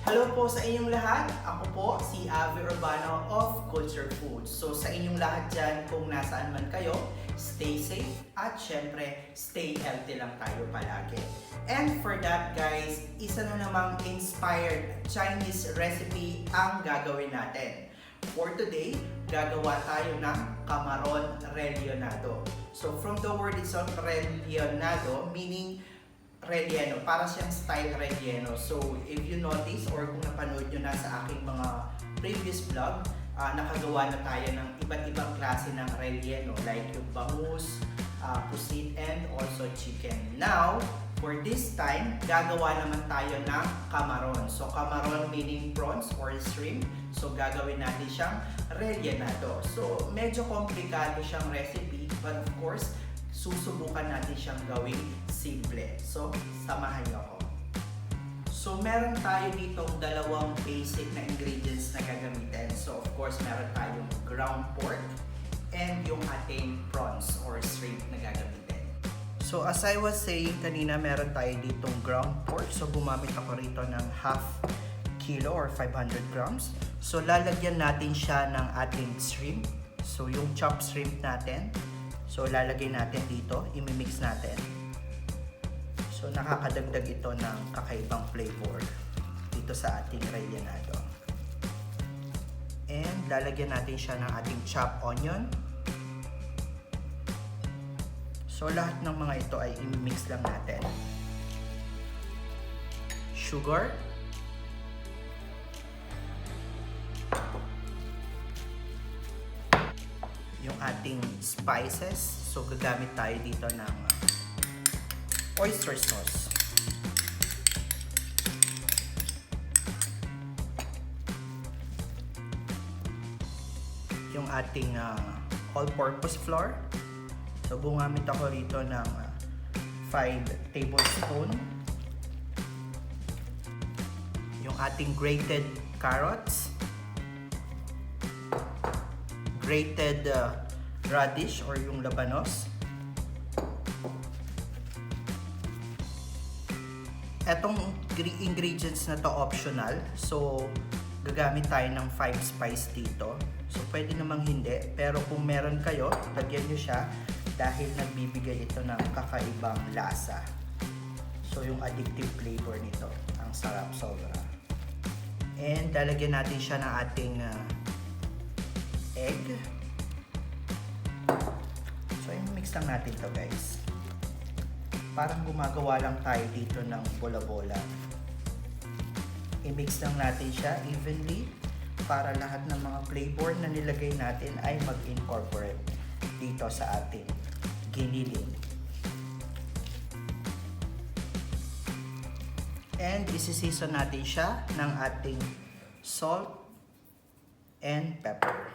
Hello po sa inyong lahat. Ako po si Avi Urbano of Culture Foods. So sa inyong lahat dyan, kung nasaan man kayo, stay safe at syempre, stay healthy lang tayo palagi. And for that guys, isa na namang inspired Chinese recipe ang gagawin natin. For today, gagawa tayo ng Camaron Rellenado. So from the word itself, Rellenado, meaning relleno, para siyang style relleno. So, if you notice or kung napanood nyo na sa aking mga previous vlog, nakagawa na tayo ng iba't ibang klase ng relleno like yung bangus, pusit, and also chicken. Now, for this time, gagawa naman tayo ng camaron. So, camaron meaning prawns or shrimp. So, gagawin natin siyang rellenado. So, medyo komplikado siyang recipe, but of course, susubukan natin siyang gawing simple. So, samahan niyo ako. So, meron tayo ditong dalawang basic na ingredients na gagamitin. So, of course, meron tayong ground pork and yung ating prawns or shrimp na gagamitin. So, as I was saying kanina, meron tayo ditong ground pork. So, gumamit ako rito ng half kilo or 500 grams. So, lalagyan natin siya ng ating shrimp. So, yung chopped shrimp natin. So, lalagay natin dito, imimix natin. So, nakakadagdag ito ng kakaibang flavor dito sa ating rellenado. And, lalagyan natin siya ng ating chopped onion. So, lahat ng mga ito ay imimix lang natin. Sugar. Yung ating spices. So, gagamit tayo dito ng oyster sauce. Yung ating all-purpose flour. So, gumamit ako rito ng 5 tablespoon. Yung ating grated carrots. Grated radish or yung labanos. Etong ingredients na to optional. So, gagamit tayo ng 5 spice dito. So, pwede namang hindi. Pero kung meron kayo, lagyan nyo siya dahil nagbibigay ito ng kakaibang lasa. So, yung addictive flavor nito. Ang sarap sobra. And, lalagyan natin siya ng ating egg. So, i-mix lang natin to guys. Parang gumagawa lang tayo dito ng bola-bola. I-mix lang natin siya evenly para lahat ng mga flavor na nilagay natin ay mag-incorporate dito sa ating giniling. And isi-season natin siya ng ating salt and pepper.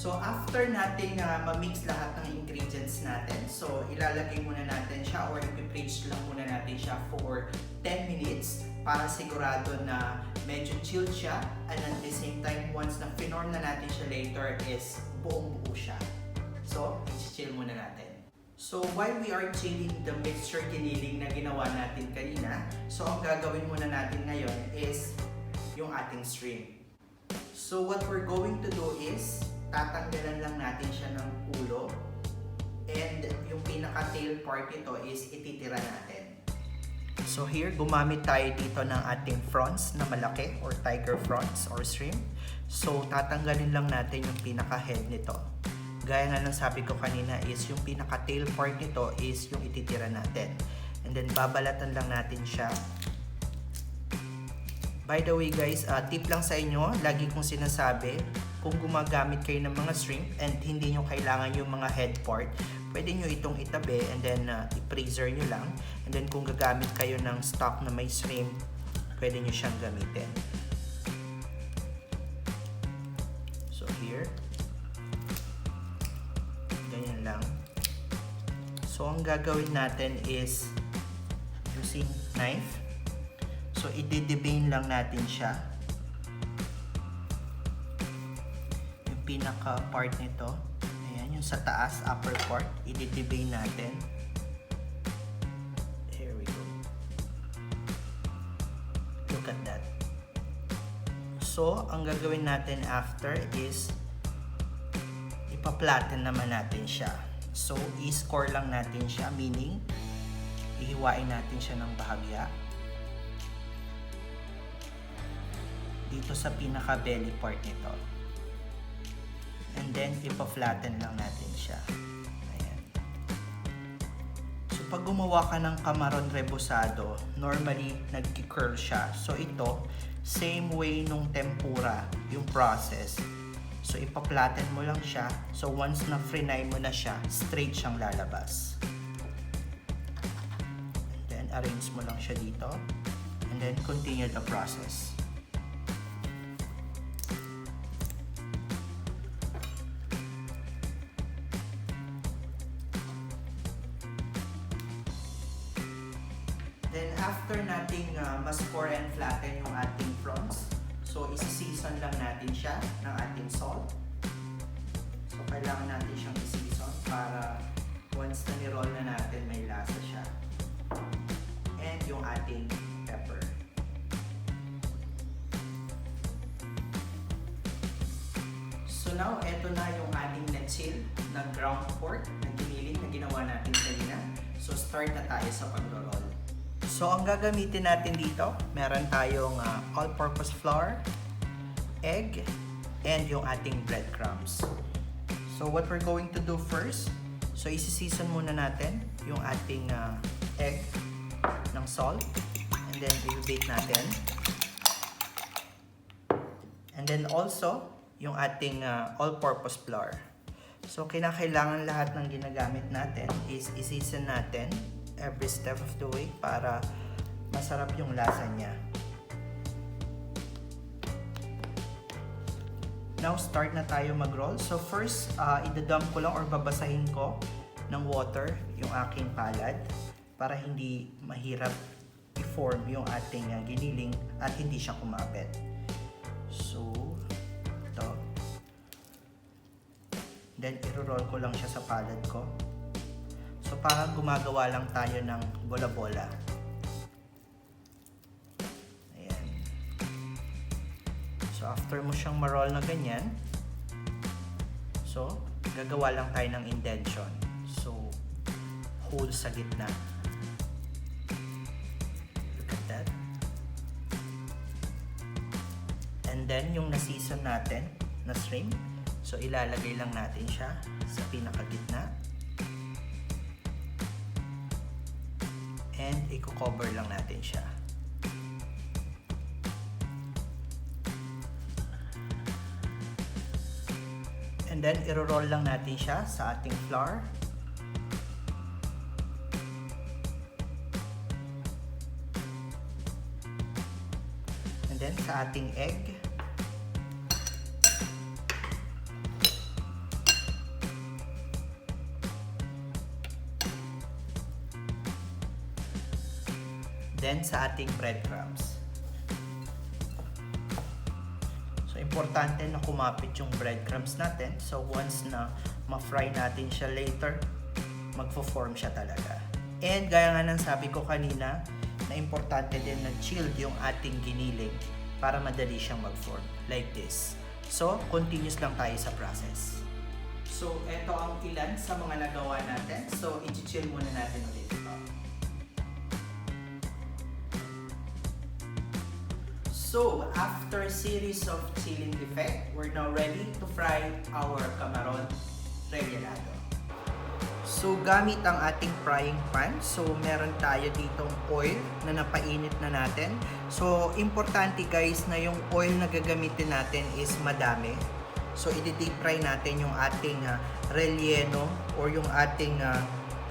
So, after natin ma-mix lahat ng ingredients natin, so ilalagay muna natin siya or i-preach lang muna natin siya for 10 minutes para sigurado na medyo chilled siya, and at the same time, once na finorm na natin siya later is buong-buo siya. So, i-chill muna natin. So, while we are chilling the mixture giniling na ginawa natin kanina, so ang gagawin muna natin ngayon is yung ating shrimp. So, what we're going to do is tatanggalan lang natin siya ng ulo, and yung pinaka-tail part nito is ititira natin. So here, gumamit tayo dito ng ating prawns na malaki or tiger prawns or shrimp. So tatanggalin lang natin yung pinaka-head nito. Gaya nga ng sabi ko kanina is yung pinaka-tail part nito is yung ititira natin. And then babalatan lang natin siya. By the way guys, tip lang sa inyo, lagi kong sinasabi, kung gumagamit kayo ng mga shrimp and hindi nyo kailangan yung mga head part, pwede nyo itong itabi and then i-freezer nyo lang. And then kung gagamit kayo ng stock na may shrimp, pwede nyo siyang gamitin. So here, ganyan lang. So ang gagawin natin is using knife. So i-debane lang natin siya. Pinaka part nito, ayan yung sa taas, upper part, i-debane natin. Here. So, ang gagawin natin after is ipa-flatten naman natin siya. So, i-score lang natin siya, meaning ihiwain natin siya ng bahagya dito sa pinaka belly part nito. And then, ipa-flatten lang natin siya. Ayan. So, pag gumawa ka ng kamaron rebusado, normally, nagki-curl siya. So, ito, same way nung tempura, yung process. So, ipa-flatten mo lang siya. So, once na fry mo na siya, straight siyang lalabas. And then, arrange mo lang siya dito. And then, continue the process. Then, after nating mas-score and flatten yung ating prawns, so, isi-season lang natin siya ng ating salt. So, kailangan natin siyang i-season para once na ni-roll na natin, may lasa siya. And yung ating pepper. So, now, eto na yung ating netsil na ground pork na giniling na ginawa natin kanina. So, start na tayo sa pag-roll. So, ang gagamitin natin dito, meron tayong all-purpose flour, egg, and yung ating breadcrumbs. So, what we're going to do first, so isi-season muna natin yung ating egg ng salt, and then i-bake natin. And then also, yung ating all-purpose flour. So, kinakailangan lahat ng ginagamit natin is i-season natin every step of the way para masarap yung lasa niya. Now, start na tayo mag-roll. So, first, idadump ko lang or babasahin ko ng water yung aking palad para hindi mahirap i-form yung ating giniling at hindi siya kumapit. So, ito. Then, i-roll ko lang siya sa palad ko. So, parang gumagawa lang tayo ng bola-bola. Ayan. So, after mo siyang ma-roll na ganyan, so, gagawa lang tayo ng indention. So, hole sa gitna. Look at that. And then, yung na-season natin na shrimp, so, ilalagay lang natin siya sa pinakagitna. And i-cover lang natin siya. And then i-roll lang natin siya sa ating flour. And then sa ating egg. Then sa ating breadcrumbs. So, importante na kumapit yung breadcrumbs natin. So, once na ma-fry natin siya later, magfo-form siya talaga. And gaya nga ng sabi ko kanina, na importante din na chilled yung ating giniling para madali siyang mag-form. Like this. So, continuous lang tayo sa process. So, eto ang ilan sa mga nagawa natin. So, i-chill muna natin ulit ito. So, after series of chilling effect, we're now ready to fry our camaron relleno. So, gamit ang ating frying pan, so meron tayo ditong oil na napainit na natin. So, importante guys na yung oil na gagamitin natin is madami. So, i-deep fry natin yung ating relleno or yung ating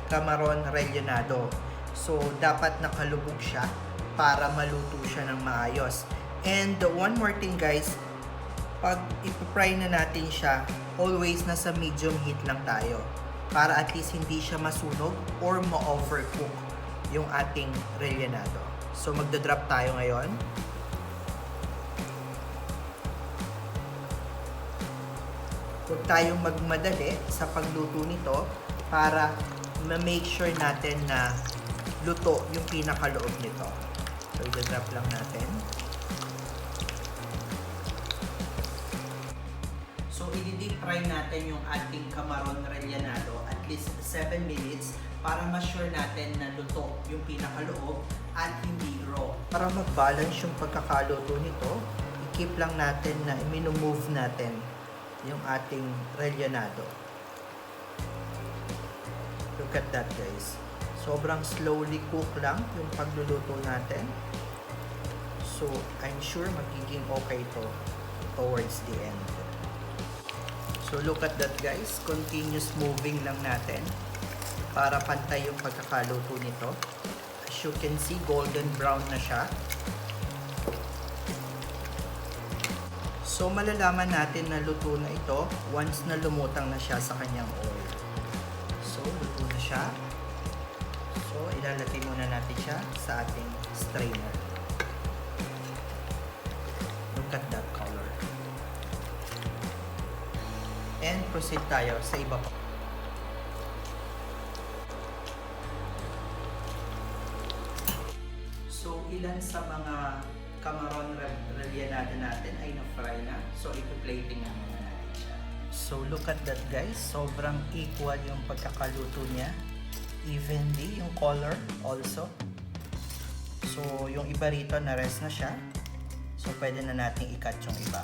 camaron rellenado. So, dapat nakalubog siya para maluto siya ng maayos. And one more thing guys, pag ipapry na natin siya, always nasa medium heat lang tayo para at least hindi siya masunog or ma-overcook yung ating rellenado. So magdadrop tayo ngayon. Huwag tayong magmadali sa pagluto nito para ma-make sure natin na luto yung pinakaloob nito. So i-drop lang natin. So, i-deep fry natin yung ating kamaron rellenado at least 7 minutes para ma-sure natin na luto yung pinakaloob at hindi raw. Para mag-balance yung pagkakaluto nito, i-keep lang natin na i-move natin yung ating rellenado. Look at that, guys. Sobrang slowly cook lang yung pagluluto natin. So, I'm sure magiging okay to towards the end. So, look at that, guys. Continuous moving lang natin para pantay yung pagkakaluto nito. As you can see, golden brown na siya. So, malalaman natin na luto na ito once na lumutang na siya sa kanyang oil. So, luto na siya. So, ilalagay muna natin siya sa ating strainer. Look at that color. And proceed tayo sa iba pa. So, ilan sa mga kamaron rellenado natin ay na-fry na. So, ito-plating na muna natin siya. So, look at that, guys. Sobrang equal yung pagkakaluto niya. Evenly yung color also. So, yung iba rito na-rest na siya. So, pwede na natin i-cut yung iba.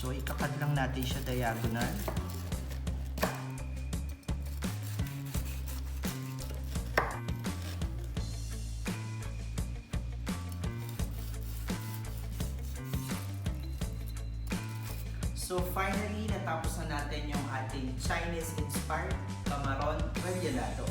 So, ikakat lang natin siya diagonal. So, finally, natapos na natin yung ating Chinese-inspired kamaron rellenado.